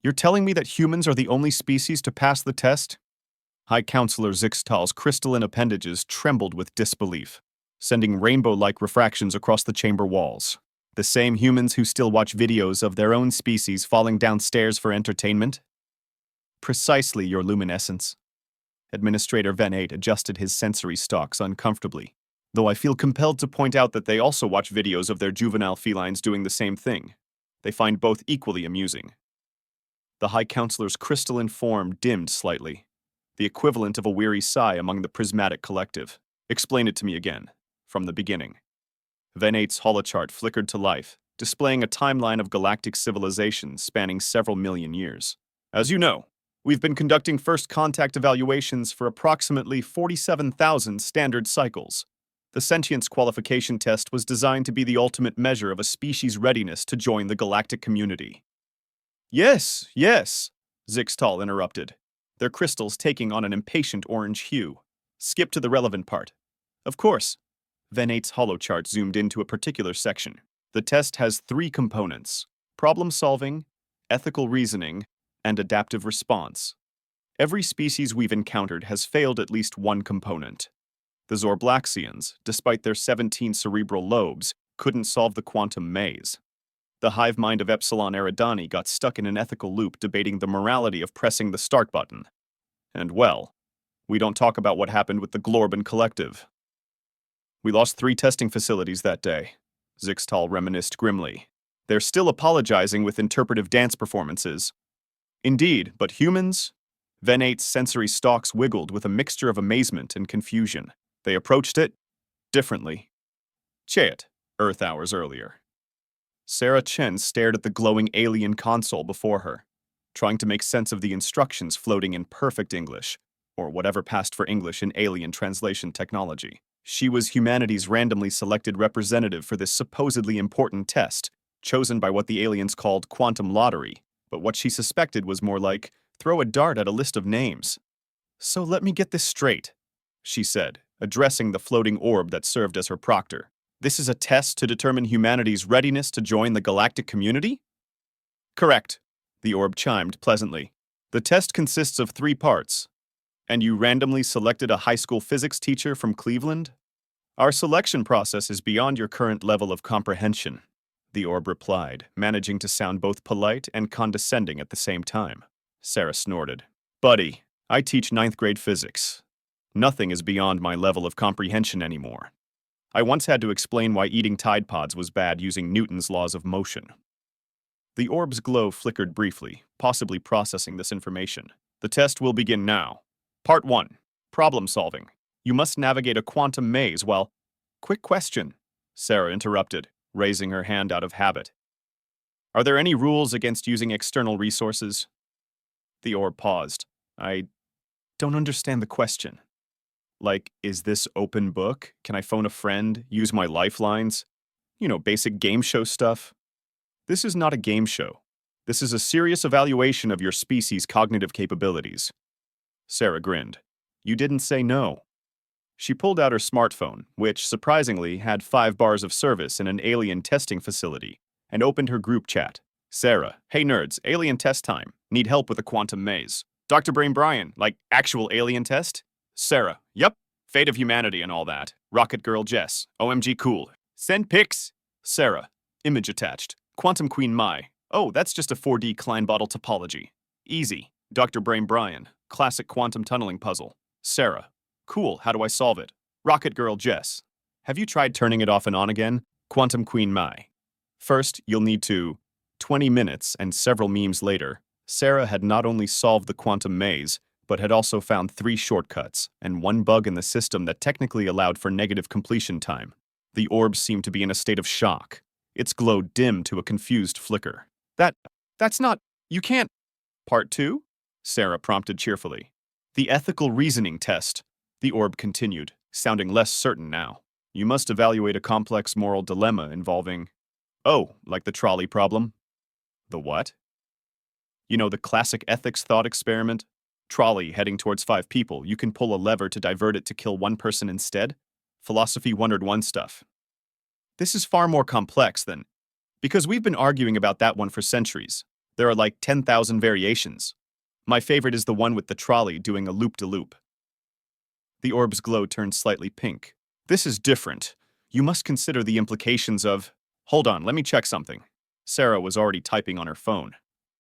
You're telling me that humans are the only species to pass the test? High Counselor Zixtal's crystalline appendages trembled with disbelief, sending rainbow-like refractions across the chamber walls. The same humans who still watch videos of their own species falling downstairs for entertainment? Precisely, your luminescence. Administrator Venate adjusted his sensory stalks uncomfortably, though I feel compelled to point out that they also watch videos of their juvenile felines doing the same thing. They find both equally amusing. The High Counselor's crystalline form dimmed slightly, the equivalent of a weary sigh among the prismatic collective. Explain it to me again, from the beginning. Venate's holochart flickered to life, displaying a timeline of galactic civilization spanning several million years. As you know, we've been conducting first contact evaluations for approximately 47,000 standard cycles. The sentience qualification test was designed to be the ultimate measure of a species' readiness to join the galactic community. Yes, Zixtal interrupted, their crystals taking on an impatient orange hue. Skip to the relevant part. Of course. Venate's holochart zoomed into a particular section. The test has 3 components: problem-solving, ethical reasoning, and adaptive response. Every species we've encountered has failed at least one component. The Zorblaxians, despite their 17 cerebral lobes, couldn't solve the quantum maze. The hive mind of Epsilon Eridani got stuck in an ethical loop debating the morality of pressing the start button. And well, we don't talk about what happened with the Glorban Collective. We lost 3 testing facilities that day, Zixtal reminisced grimly. They're still apologizing with interpretive dance performances. Indeed, but humans? Venate's sensory stalks wiggled with a mixture of amazement and confusion. They approached it differently. Chayat, Earth hours earlier. Sarah Chen stared at the glowing alien console before her, trying to make sense of the instructions floating in perfect English, or whatever passed for English in alien translation technology. She was humanity's randomly selected representative for this supposedly important test, chosen by what the aliens called quantum lottery, but what she suspected was more like, throw a dart at a list of names. So let me get this straight, she said, addressing the floating orb that served as her proctor. This is a test to determine humanity's readiness to join the galactic community? Correct, the orb chimed pleasantly. The test consists of 3 parts. And you randomly selected a high school physics teacher from Cleveland? Our selection process is beyond your current level of comprehension, the orb replied, managing to sound both polite and condescending at the same time. Sarah snorted. Buddy, I teach 9th grade physics. Nothing is beyond my level of comprehension anymore. I once had to explain why eating Tide Pods was bad using Newton's laws of motion. The orb's glow flickered briefly, possibly processing this information. The test will begin now. Part 1. Problem solving. You must navigate a quantum maze while... Quick question, Sarah interrupted, raising her hand out of habit. Are there any rules against using external resources? The orb paused. I don't understand the question. Like, is this open book? Can I phone a friend, use my lifelines? Basic game show stuff. This is not a game show. This is a serious evaluation of your species' cognitive capabilities. Sarah grinned. You didn't say no. She pulled out her smartphone, which, surprisingly, had 5 bars of service in an alien testing facility, and opened her group chat. Sarah, hey nerds, alien test time. Need help with a quantum maze. Dr. Brain Brian, like actual alien test? Sarah, yep. Fate of humanity and all that. Rocket Girl Jess, OMG cool. Send pics. Sarah, image attached. Quantum Queen Mai. Oh, that's just a 4D Klein bottle topology. Easy. Dr. Brain Brian, classic quantum tunneling puzzle. Sarah, cool, how do I solve it? Rocket Girl Jess, have you tried turning it off and on again? Quantum Queen Mai. First, you'll need to... 20 minutes and several memes later, Sarah had not only solved the quantum maze, but had also found 3 shortcuts and 1 bug in the system that technically allowed for negative completion time. The orb seemed to be in a state of shock. Its glow dimmed to a confused flicker. That's not... You can't... Part 2? Sarah prompted cheerfully. The ethical reasoning test, the orb continued, sounding less certain now. You must evaluate a complex moral dilemma involving... Oh, like the trolley problem? The what? The classic ethics thought experiment? Trolley heading towards 5 people, you can pull a lever to divert it to kill 1 person instead? Philosophy 101 stuff. This is far more complex than... Because we've been arguing about that one for centuries. There are like 10,000 variations. My favorite is the one with the trolley doing a loop-de-loop. The orb's glow turned slightly pink. This is different. You must consider the implications of... Hold on, let me check something. Sarah was already typing on her phone.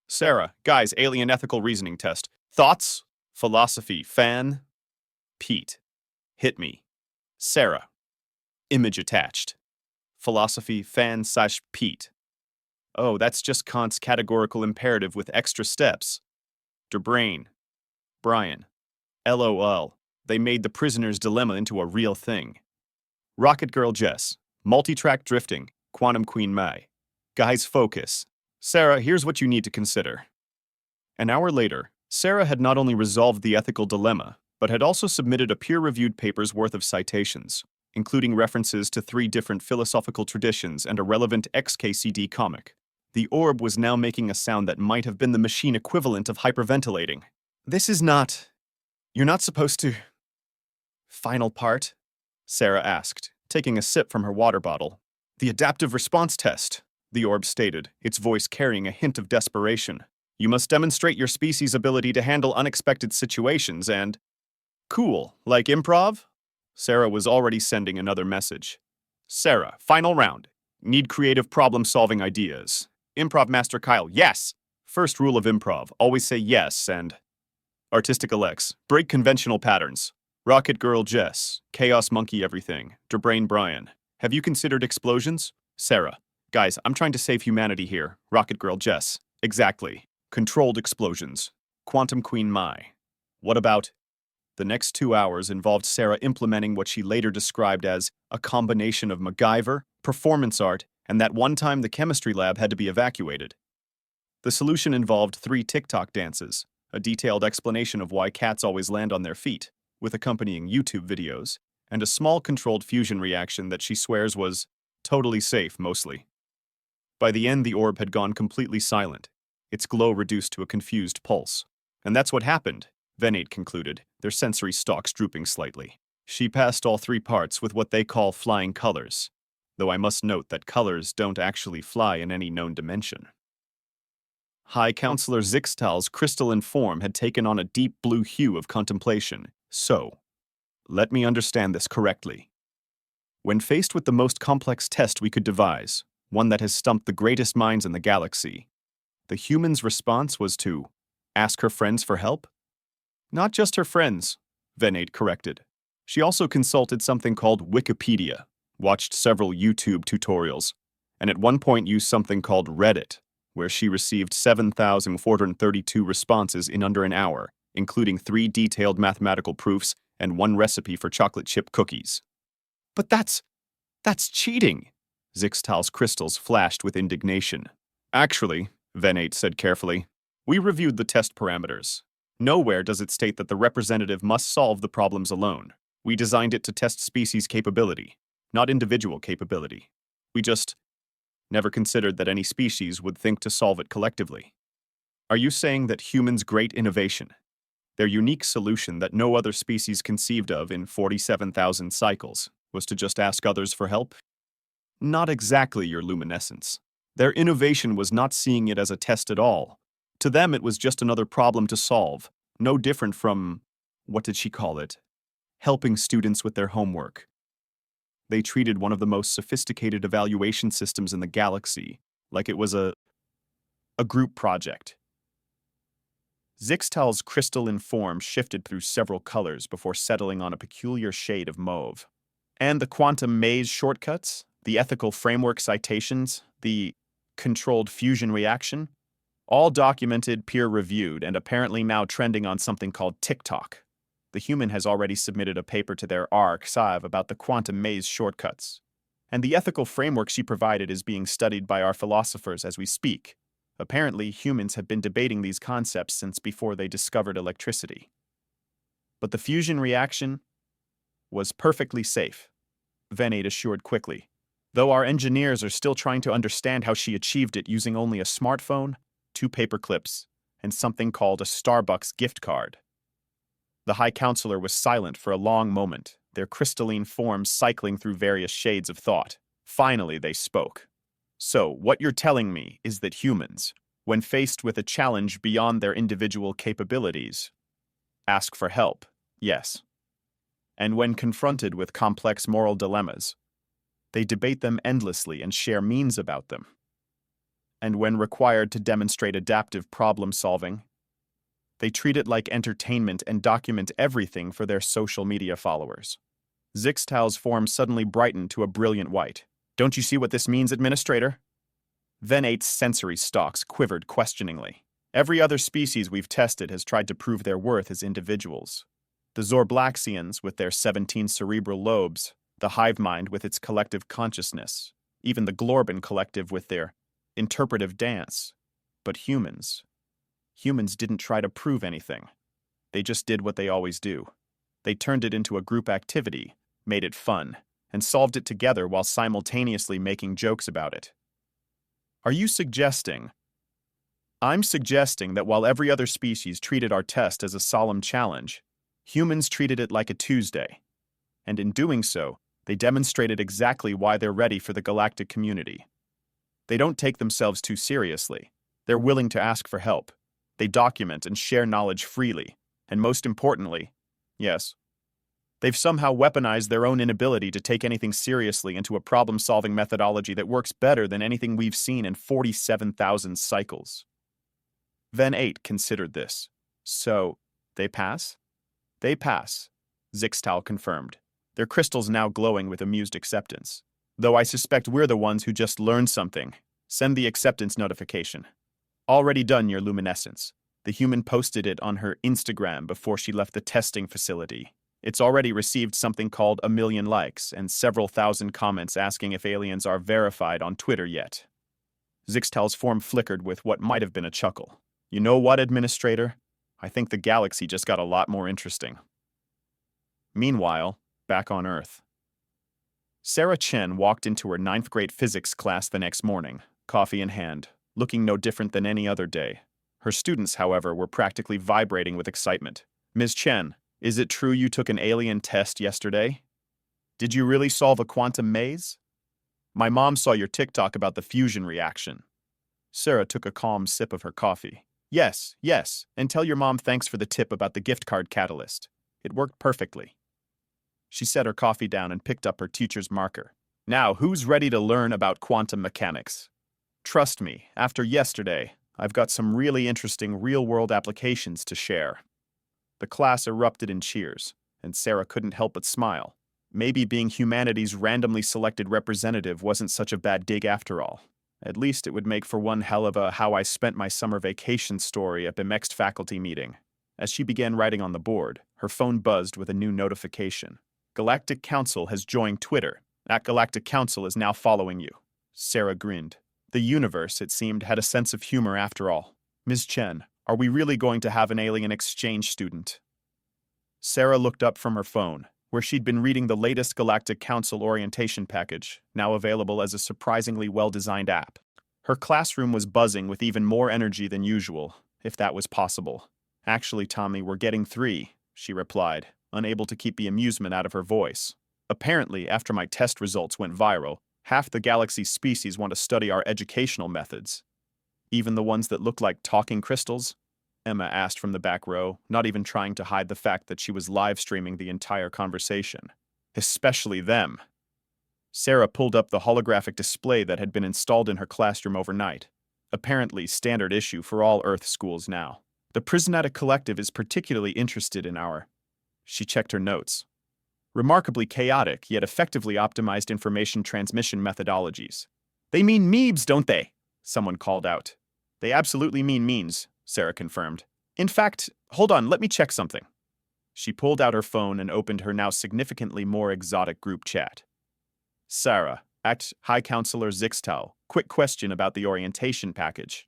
Sarah, guys, alien ethical reasoning test. Thoughts? Philosophy, fan? Pete. Hit me. Sarah. Image attached. Philosophy, fan / Pete. Oh, that's just Kant's categorical imperative with extra steps. Der brain. Brian. LOL. They made the prisoner's dilemma into a real thing. Rocket Girl Jess. Multi-track drifting. Quantum Queen Mai. Guys, focus. Sarah, here's what you need to consider. An hour later, Sarah had not only resolved the ethical dilemma, but had also submitted a peer-reviewed paper's worth of citations, including references to 3 different philosophical traditions and a relevant XKCD comic. The orb was now making a sound that might have been the machine equivalent of hyperventilating. This is not... You're not supposed to... Final part? Sarah asked, taking a sip from her water bottle. The adaptive response test, the orb stated, its voice carrying a hint of desperation. You must demonstrate your species' ability to handle unexpected situations and... Cool, like improv? Sarah was already sending another message. Sarah, final round. Need creative problem-solving ideas. Improv Master Kyle, yes! First rule of improv, always say yes, and... Artistic Alex, break conventional patterns. Rocket Girl Jess, Chaos Monkey Everything, Derbrain Brian. Have you considered explosions? Sarah, guys, I'm trying to save humanity here. Rocket Girl Jess, exactly. Controlled explosions. Quantum Queen Mai. What about... The next 2 hours involved Sarah implementing what she later described as a combination of MacGyver, performance art, and that one time the chemistry lab had to be evacuated. The solution involved 3 TikTok dances, a detailed explanation of why cats always land on their feet, with accompanying YouTube videos, and a small controlled fusion reaction that she swears was totally safe, mostly. By the end, the orb had gone completely silent, its glow reduced to a confused pulse. And that's what happened, Venate concluded, their sensory stalks drooping slightly. She passed all 3 parts with what they call flying colors, though I must note that colors don't actually fly in any known dimension. High Counselor Zixtal's crystalline form had taken on a deep blue hue of contemplation. So, let me understand this correctly. When faced with the most complex test we could devise, one that has stumped the greatest minds in the galaxy, the human's response was to ask her friends for help? Not just her friends, Venate corrected. She also consulted something called Wikipedia, watched several YouTube tutorials, and at one point used something called Reddit, where she received 7,432 responses in under an hour, including 3 detailed mathematical proofs and 1 recipe for chocolate chip cookies. But that's cheating, Zixtal's crystals flashed with indignation. Actually, Venate said carefully, we reviewed the test parameters. Nowhere does it state that the representative must solve the problems alone. We designed it to test species capability, not individual capability. We just never considered that any species would think to solve it collectively. Are you saying that humans' great innovation, their unique solution that no other species conceived of in 47,000 cycles, was to just ask others for help? Not exactly, your luminescence. Their innovation was not seeing it as a test at all. To them, it was just another problem to solve, no different from, what did she call it? Helping students with their homework. They treated one of the most sophisticated evaluation systems in the galaxy like it was a group project. Zixtal's crystalline form shifted through several colors before settling on a peculiar shade of mauve. And the quantum maze shortcuts, the ethical framework citations, the controlled fusion reaction, all documented, peer-reviewed, and apparently now trending on something called TikTok. The human has already submitted a paper to their arXiv about the quantum maze shortcuts. And the ethical framework she provided is being studied by our philosophers as we speak. Apparently, humans have been debating these concepts since before they discovered electricity. But the fusion reaction was perfectly safe, Venate assured quickly, though our engineers are still trying to understand how she achieved it using only a smartphone, 2 paper clips, and something called a Starbucks gift card. The High Counselor was silent for a long moment, their crystalline forms cycling through various shades of thought. Finally, they spoke. So, what you're telling me is that humans, When faced with a challenge beyond their individual capabilities, ask for help, yes. And when confronted with complex moral dilemmas, they debate them endlessly and share memes about them. And when required to demonstrate adaptive problem solving, they treat it like entertainment and document everything for their social media followers. Zixtal's form suddenly brightened to a brilliant white. Don't you see what this means, Administrator? Then 8's sensory stalks quivered questioningly. Every other species we've tested has tried to prove their worth as individuals. The Zorblaxians, with their 17 cerebral lobes, the hive mind with its collective consciousness, even the Glorban collective with their interpretive dance. But humans didn't try to prove anything. They just did what they always do. They turned it into a group activity, made it fun, and solved it together while simultaneously making jokes about it. Are you suggesting? I'm suggesting that while every other species treated our test as a solemn challenge, humans treated it like a Tuesday. And in doing so, they demonstrated exactly why they're ready for the galactic community. They don't take themselves too seriously. They're willing to ask for help. They document and share knowledge freely. And most importantly, yes, they've somehow weaponized their own inability to take anything seriously into a problem-solving methodology that works better than anything we've seen in 47,000 cycles. Then 8 considered this. So, they pass? They pass, Zixtal confirmed, their crystals now glowing with amused acceptance. Though I suspect we're the ones who just learned something. Send the acceptance notification. Already done, your luminescence. The human posted it on her Instagram before she left the testing facility. It's already received something called 1 million likes and several thousand comments asking if aliens are verified on Twitter yet. Zixtal's form flickered with what might have been a chuckle. You know what, Administrator? I think the galaxy just got a lot more interesting. Meanwhile, back on Earth. Sarah Chen walked into her 9th grade physics class the next morning, coffee in hand, looking no different than any other day. Her students, however, were practically vibrating with excitement. Ms. Chen, is it true you took an alien test yesterday? Did you really solve a quantum maze? My mom saw your TikTok about the fusion reaction. Sarah took a calm sip of her coffee. Yes, and tell your mom thanks for the tip about the gift card catalyst. It worked perfectly. She set her coffee down and picked up her teacher's marker. Now, who's ready to learn about quantum mechanics? Trust me, after yesterday, I've got some really interesting real-world applications to share. The class erupted in cheers, and Sarah couldn't help but smile. Maybe being humanity's randomly selected representative wasn't such a bad dig after all. At least it would make for one hell of a how I spent my summer vacation story at the next faculty meeting. As she began writing on the board, her phone buzzed with a new notification. Galactic Council has joined Twitter. That Galactic Council is now following you. Sarah grinned. The universe, it seemed, had a sense of humor after all. Ms. Chen, are we really going to have an alien exchange student? Sarah looked up from her phone, where she'd been reading the latest Galactic Council orientation package, now available as a surprisingly well-designed app. Her classroom was buzzing with even more energy than usual, if that was possible. Actually, Tommy, we're getting 3, she replied, unable to keep the amusement out of her voice. Apparently, after my test results went viral, half the galaxy's species want to study our educational methods. Even the ones that look like talking crystals? Emma asked from the back row, not even trying to hide the fact that she was live-streaming the entire conversation. Especially them. Sarah pulled up the holographic display that had been installed in her classroom overnight. Apparently standard issue for all Earth schools now. The Prismatic Collective is particularly interested in our... She checked her notes. Remarkably chaotic, yet effectively optimized information transmission methodologies. They mean memes, don't they? Someone called out. They absolutely mean memes, Sarah confirmed. In fact, hold on, let me check something. She pulled out her phone and opened her now significantly more exotic group chat. Sarah, High Counselor Zixtal, quick question about the orientation package.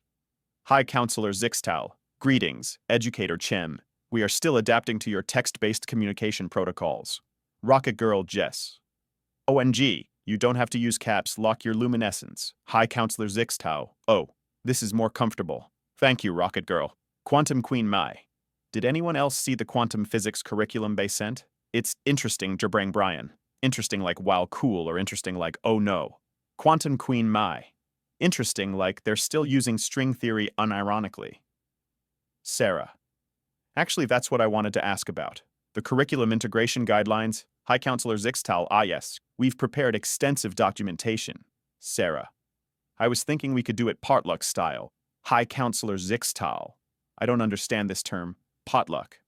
High Counselor Zixtal, greetings, Educator Chen. We are still adapting to your text-based communication protocols. Rocket Girl Jess. OMG, you don't have to use caps lock your luminescence. High Counselor Zixtal. Oh, this is more comfortable. Thank you, Rocket Girl. Quantum Queen Mai. Did anyone else see the quantum physics curriculum they sent? It's interesting, Jabrang Brian. Interesting like wow cool or interesting like oh no. Quantum Queen Mai. Interesting, like they're still using string theory unironically. Sarah. Actually, that's what I wanted to ask about. The curriculum integration guidelines. High Counselor Zixtal, yes. We've prepared extensive documentation. Sarah. I was thinking we could do it potluck style. High Counselor Zixtal. I don't understand this term. Potluck.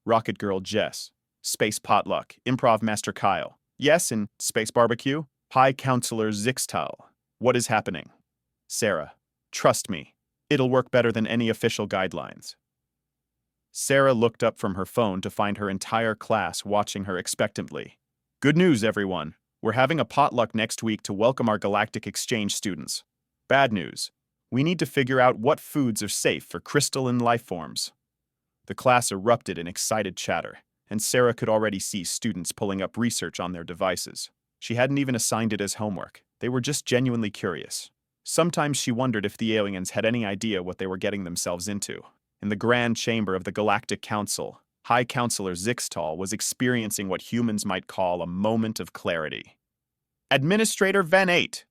Rocket Girl Jess. Space potluck. Improv Master Kyle. Yes, and Space Barbecue. High Counselor Zixtal. What is happening? Sarah. Trust me. It'll work better than any official guidelines. Sarah looked up from her phone to find her entire class watching her expectantly. Good news, everyone. We're having a potluck next week to welcome our galactic exchange students. Bad news. We need to figure out what foods are safe for crystalline life forms. The class erupted in excited chatter, and Sarah could already see students pulling up research on their devices. She hadn't even assigned it as homework. They were just genuinely curious. Sometimes she wondered if the aliens had any idea what they were getting themselves into. In the grand chamber of the Galactic Council, High Counselor Zixtal was experiencing what humans might call a moment of clarity. Administrator Ven 8,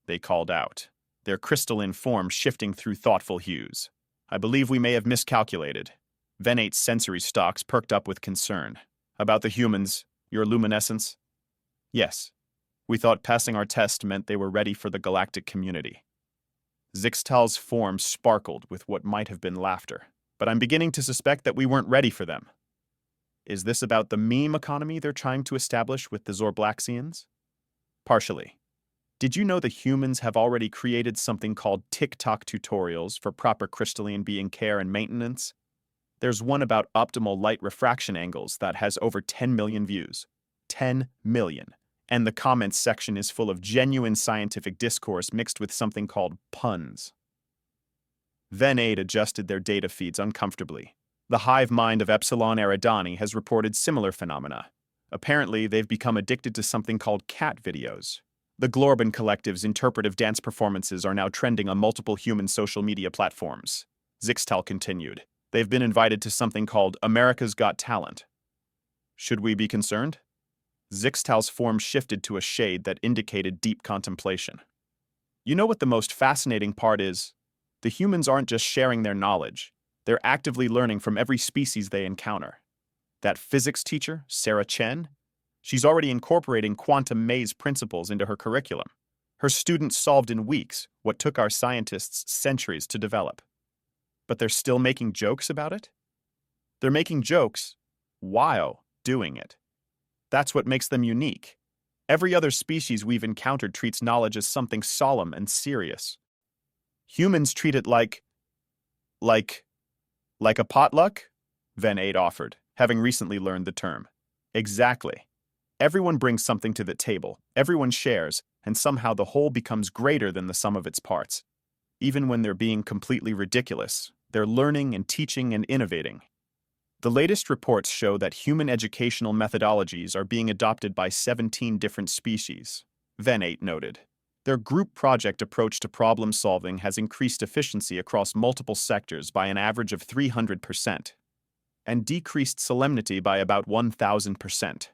they called out, their crystalline form shifting through thoughtful hues. I believe we may have miscalculated. Ven 8's sensory stalks perked up with concern. About the humans, your luminescence? Yes. We thought passing our test meant they were ready for the galactic community. Zixtal's form sparkled with what might have been laughter, but I'm beginning to suspect that we weren't ready for them. Is this about the meme economy they're trying to establish with the Zorblaxians? Partially. Did you know the humans have already created something called TikTok tutorials for proper crystalline being care and maintenance? There's one about optimal light refraction angles that has over 10 million views. 10 million. And the comments section is full of genuine scientific discourse mixed with something called puns. Ven 8 adjusted their data feeds uncomfortably. The hive mind of Epsilon Eridani has reported similar phenomena. Apparently, they've become addicted to something called cat videos. The Glorban Collective's interpretive dance performances are now trending on multiple human social media platforms. Zixtal continued. They've been invited to something called America's Got Talent. Should we be concerned? Zixtal's form shifted to a shade that indicated deep contemplation. You know what the most fascinating part is? The humans aren't just sharing their knowledge. They're actively learning from every species they encounter. That physics teacher, Sarah Chen, she's already incorporating quantum maze principles into her curriculum. Her students solved in weeks what took our scientists centuries to develop. But they're still making jokes about it? They're making jokes while doing it. That's what makes them unique. Every other species we've encountered treats knowledge as something solemn and serious. Humans treat it like a potluck? Ven 8 offered, having recently learned the term. Exactly. Everyone brings something to the table, everyone shares, and somehow the whole becomes greater than the sum of its parts. Even when they're being completely ridiculous, they're learning and teaching and innovating. The latest reports show that human educational methodologies are being adopted by 17 different species, Ven 8 noted. Their group project approach to problem solving has increased efficiency across multiple sectors by an average of 300%, and decreased solemnity by about 1,000%.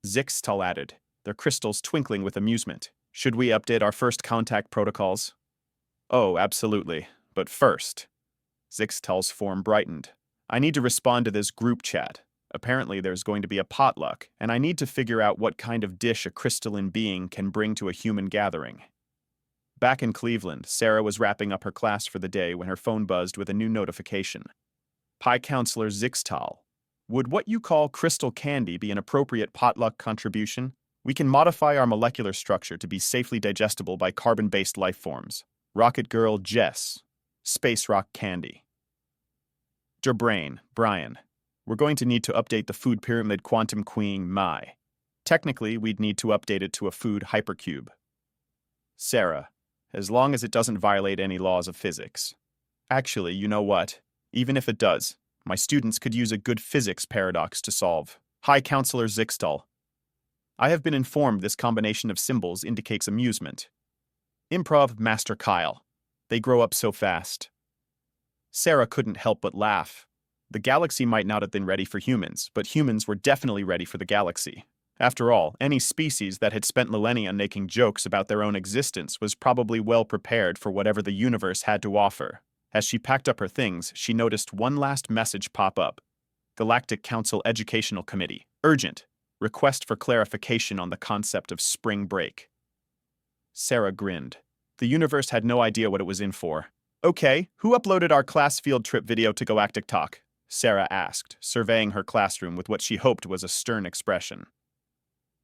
Zixtal added, their crystals twinkling with amusement. Should we update our first contact protocols? Oh, absolutely. But first, Zixtal's form brightened. I need to respond to this group chat. Apparently there's going to be a potluck, and I need to figure out what kind of dish a crystalline being can bring to a human gathering. Back in Cleveland, Sarah was wrapping up her class for the day when her phone buzzed with a new notification. High Counselor Zixtal, would what you call crystal candy be an appropriate potluck contribution? We can modify our molecular structure to be safely digestible by carbon-based life forms. Rocket Girl Jess, Space Rock Candy. Your brain, Brian. We're going to need to update the food pyramid Quantum Queen Mai. Technically, we'd need to update it to a food hypercube. Sarah, as long as it doesn't violate any laws of physics. Actually, you know what? Even if it does, my students could use a good physics paradox to solve. High Counselor Zixtal. I have been informed this combination of symbols indicates amusement. Improv Master Kyle. They grow up so fast. Sarah couldn't help but laugh. The galaxy might not have been ready for humans, but humans were definitely ready for the galaxy. After all, any species that had spent millennia making jokes about their own existence was probably well prepared for whatever the universe had to offer. As she packed up her things, she noticed one last message pop up. Galactic Council Educational Committee. Urgent. Request for clarification on the concept of spring break. Sarah grinned. The universe had no idea what it was in for. Okay, who uploaded our class field trip video to Galactic Talk? Sarah asked, surveying her classroom with what she hoped was a stern expression.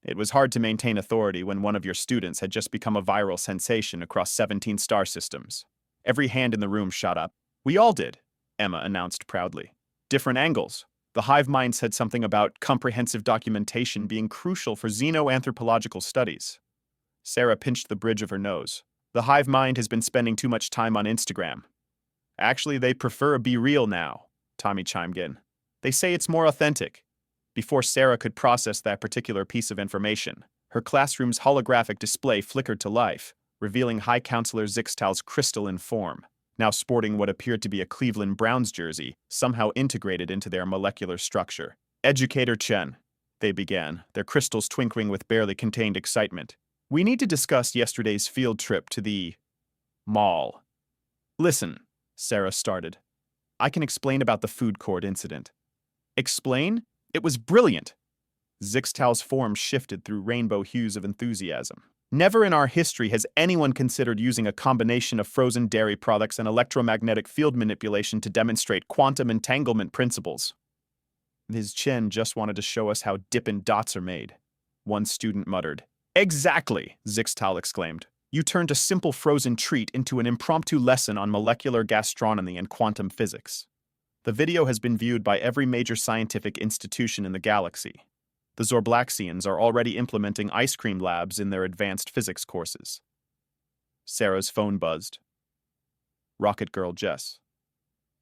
It was hard to maintain authority when one of your students had just become a viral sensation across 17 star systems. Every hand in the room shot up. We all did, Emma announced proudly. Different angles. The hive mind said something about comprehensive documentation being crucial for xenoanthropological studies. Sarah pinched the bridge of her nose. The hive mind has been spending too much time on Instagram. Actually, they prefer a Be Real now, Tommy chimed in. They say it's more authentic. Before Sarah could process that particular piece of information, her classroom's holographic display flickered to life, revealing High Counselor Zixtal's crystalline form, now sporting what appeared to be a Cleveland Browns jersey, somehow integrated into their molecular structure. Educator Chen, they began, their crystals twinkling with barely contained excitement. We need to discuss yesterday's field trip to the mall. Listen, Sarah started. I can explain about the food court incident. Explain? It was brilliant. Zixtal's form shifted through rainbow hues of enthusiasm. Never in our history has anyone considered using a combination of frozen dairy products and electromagnetic field manipulation to demonstrate quantum entanglement principles. Ms. Chen just wanted to show us how Dippin' Dots are made, one student muttered. Exactly, Zixtal exclaimed. You turned a simple frozen treat into an impromptu lesson on molecular gastronomy and quantum physics. The video has been viewed by every major scientific institution in the galaxy. The Zorblaxians are already implementing ice cream labs in their advanced physics courses. Sarah's phone buzzed. Rocket Girl Jess.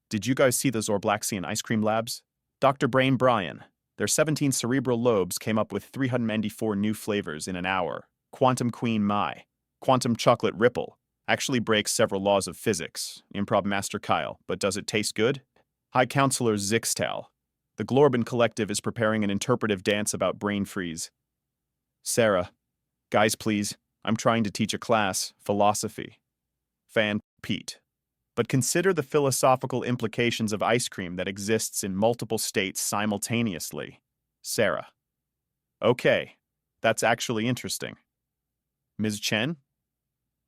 Did you guys see the Zorblaxian ice cream labs? Dr. Brain Brian. Their 17 cerebral lobes came up with 394 new flavors in an hour. Quantum Queen Mai. Quantum Chocolate Ripple. Actually breaks several laws of physics. Improv Master Kyle. But does it taste good? High Counselor Zixtal. The Glorban Collective is preparing an interpretive dance about brain freeze. Sarah. Guys, please. I'm trying to teach a class, philosophy. Fan Pete. But consider the philosophical implications of ice cream that exists in multiple states simultaneously. Sarah. Okay, that's actually interesting. Ms. Chen?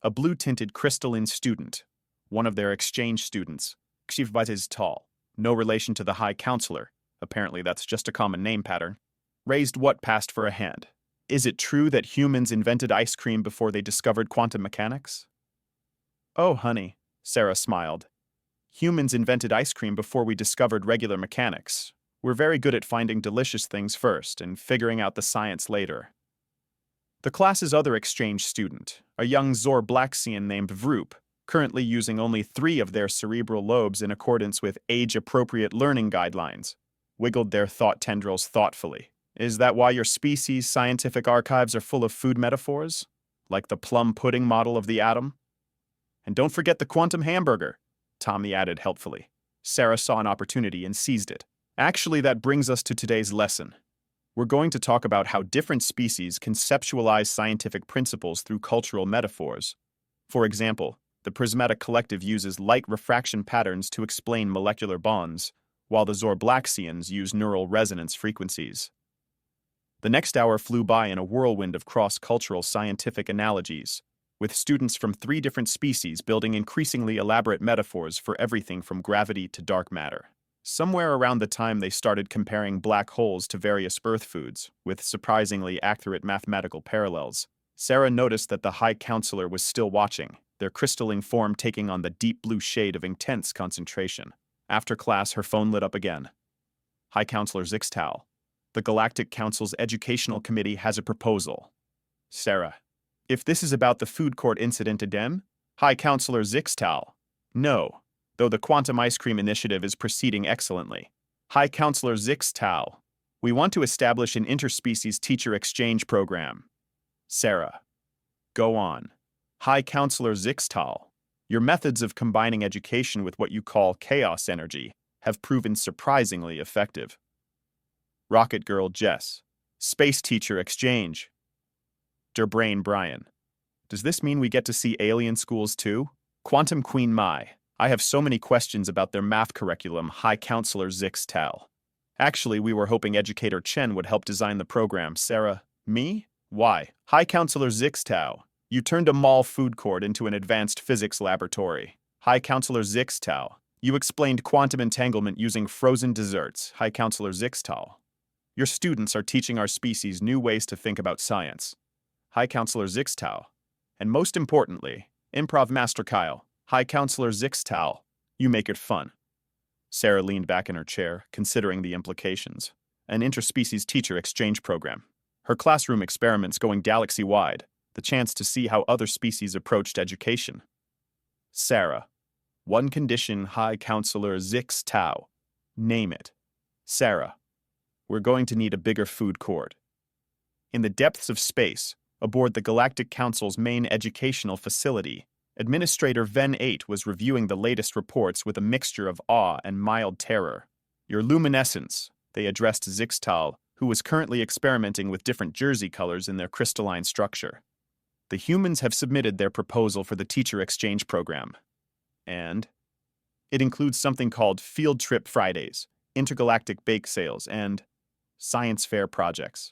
A blue-tinted crystalline student, one of their exchange students, is tall, no relation to the High Counselor, apparently that's just a common name pattern, raised what passed for a hand. Is it true that humans invented ice cream before they discovered quantum mechanics? Oh, honey, Sarah smiled. Humans invented ice cream before we discovered regular mechanics. We're very good at finding delicious things first and figuring out the science later. The class's other exchange student, a young Zorblaxian named Vroop, currently using only 3 of their cerebral lobes in accordance with age-appropriate learning guidelines, wiggled their thought tendrils thoughtfully. Is that why your species' scientific archives are full of food metaphors? Like the plum pudding model of the atom? And don't forget the quantum hamburger, Tommy added helpfully. Sarah saw an opportunity and seized it. Actually, that brings us to today's lesson. We're going to talk about how different species conceptualize scientific principles through cultural metaphors. For example, the prismatic collective uses light refraction patterns to explain molecular bonds, while the Zorblaxians use neural resonance frequencies. The next hour flew by in a whirlwind of cross-cultural scientific analogies, with students from 3 different species building increasingly elaborate metaphors for everything from gravity to dark matter. Somewhere around the time they started comparing black holes to various Earth foods, with surprisingly accurate mathematical parallels, Sarah noticed that the High Counselor was still watching, their crystalline form taking on the deep blue shade of intense concentration. After class, her phone lit up again. High Counselor Zixtal. The Galactic Council's Educational Committee has a proposal. Sarah. If this is about the food court incident again, High Counselor Zixtal. No, though the Quantum Ice Cream Initiative is proceeding excellently. High Counselor Zixtal. We want to establish an interspecies teacher exchange program. Sarah. Go on. High Counselor Zixtal. Your methods of combining education with what you call chaos energy have proven surprisingly effective. Rocket Girl Jess. Space teacher exchange. Der Brain Brian. Does this mean we get to see alien schools too? Quantum Queen Mai. I have so many questions about their math curriculum, High Counselor Zix Tal. Actually, we were hoping Educator Chen would help design the program. Sarah, me? Why? High Counselor Zix Tao. You turned a mall food court into an advanced physics laboratory. High Counselor Zix Tao. You explained quantum entanglement using frozen desserts. High Counselor Zix Tao. Your students are teaching our species new ways to think about science. High Counselor Zix Tao. And most importantly, Improv Master Kyle. High Counselor Zix Tao. You make it fun. Sarah leaned back in her chair, considering the implications. An interspecies teacher exchange program. Her classroom experiments going galaxy-wide. The chance to see how other species approached education. Sarah. One condition, High Counselor Zix Tao. Name it. Sarah. We're going to need a bigger food court. In the depths of space, aboard the Galactic Council's main educational facility, Administrator Ven 8 was reviewing the latest reports with a mixture of awe and mild terror. Your luminescence, they addressed Zixtal, who was currently experimenting with different jersey colors in their crystalline structure. The humans have submitted their proposal for the teacher exchange program. And it includes something called Field Trip Fridays, intergalactic bake sales, and science fair projects.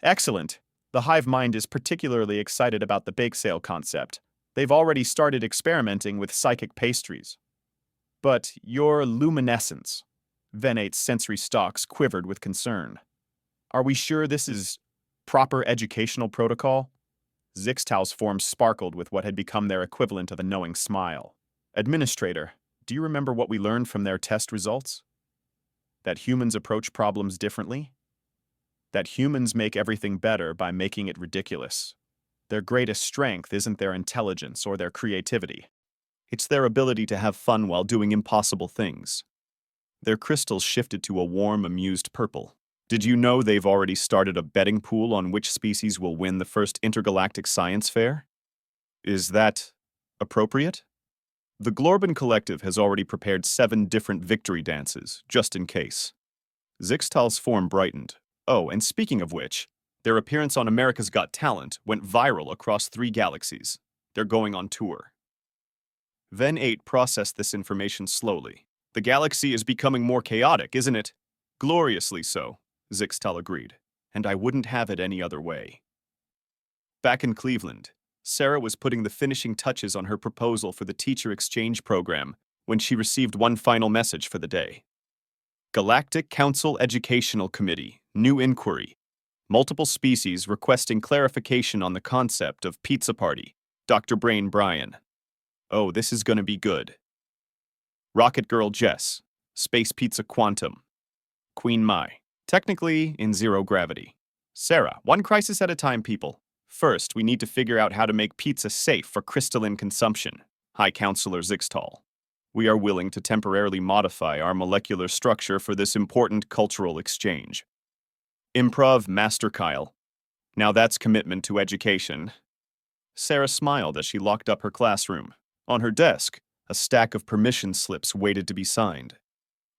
Excellent! The hive mind is particularly excited about the bake sale concept. They've already started experimenting with psychic pastries. But your luminescence, Venate's sensory stalks quivered with concern. Are we sure this is proper educational protocol? Zixtal's form sparkled with what had become their equivalent of a knowing smile. Administrator, do you remember what we learned from their test results? That humans approach problems differently? That humans make everything better by making it ridiculous. Their greatest strength isn't their intelligence or their creativity. It's their ability to have fun while doing impossible things. Their crystals shifted to a warm, amused purple. Did you know they've already started a betting pool on which species will win the first intergalactic science fair? Is that appropriate? The Glorban Collective has already prepared 7 different victory dances, just in case. Zixtal's form brightened. Oh, and speaking of which, their appearance on America's Got Talent went viral across 3 galaxies. They're going on tour. Ven 8 processed this information slowly. The galaxy is becoming more chaotic, isn't it? Gloriously so, Zixtal agreed. And I wouldn't have it any other way. Back in Cleveland, Sarah was putting the finishing touches on her proposal for the teacher exchange program when she received one final message for the day. Galactic Council Educational Committee, new inquiry. Multiple species requesting clarification on the concept of pizza party. Dr. Brain Brian. Oh, this is gonna be good. Rocket Girl Jess. Space Pizza Quantum. Queen Mai. Technically in zero gravity. Sarah, one crisis at a time, people. First, we need to figure out how to make pizza safe for crystalline consumption. High Counselor Zixtal. We are willing to temporarily modify our molecular structure for this important cultural exchange. Improv Master Kyle. Now that's commitment to education. Sarah smiled as she locked up her classroom. On her desk, a stack of permission slips waited to be signed.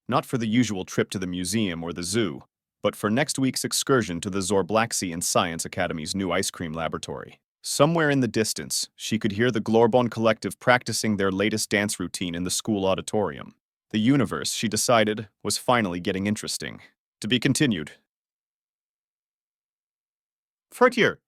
Not for the usual trip to the museum or the zoo, but for next week's excursion to the Zorblaxian Science Academy's new ice cream laboratory. Somewhere in the distance, she could hear the Glorbon Collective practicing their latest dance routine in the school auditorium. The universe, she decided, was finally getting interesting. To be continued. Frontier.